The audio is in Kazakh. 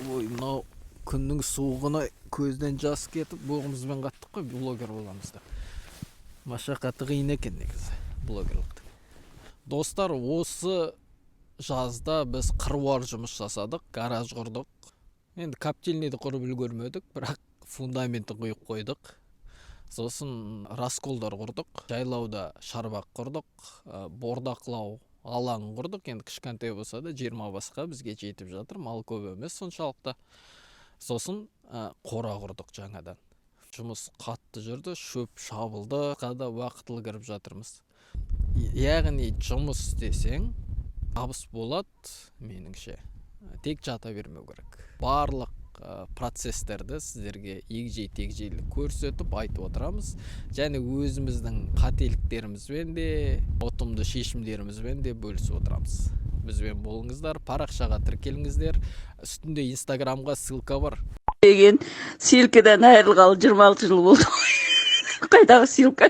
Ой, мынау күннің суығына көзден жас кетіп, боғымызбен қаттық қой, блогер боламыз да. Машақаты қиын екен негізі блогерліктің. Достар, осы жазда біз қыруар жұмыс жасадық, гараж құрдық. Енді коптильныйды құрып үлгермедік, бірақ фундаментін құйып қойдық. Сосын расколдар құрдық, жайлауда шарбақ құрдық, бордақлау алаң құрдық. Енді кішкентай болса да 20 басқа бізге жетіп жатыр, мал көп емес соншалықты. Сосын қора құрдық жаңадан. Жұмыс қатты жүрді, шөп шабылды, қада уақытылы кіріп жатырмыз. Яғни жұмыс істесең табыс болады, меніңше. Тек жата бермеу керек. Барлық процесстерді сіздерге егжей-тегжейлі көрсетіп айтып отырамыз. Және өзіміздің қателіктерімізбен де, ұтымды шешімдерімізбен де бөлісіп отырамыз. Бізбен болыңыздар, парақшаға тіркеліңіздер. Үстінде Инстаграмға ссылка бар. Деген ссылкадан айырылғалы 26 жыл болды. Қайдағы ссылка?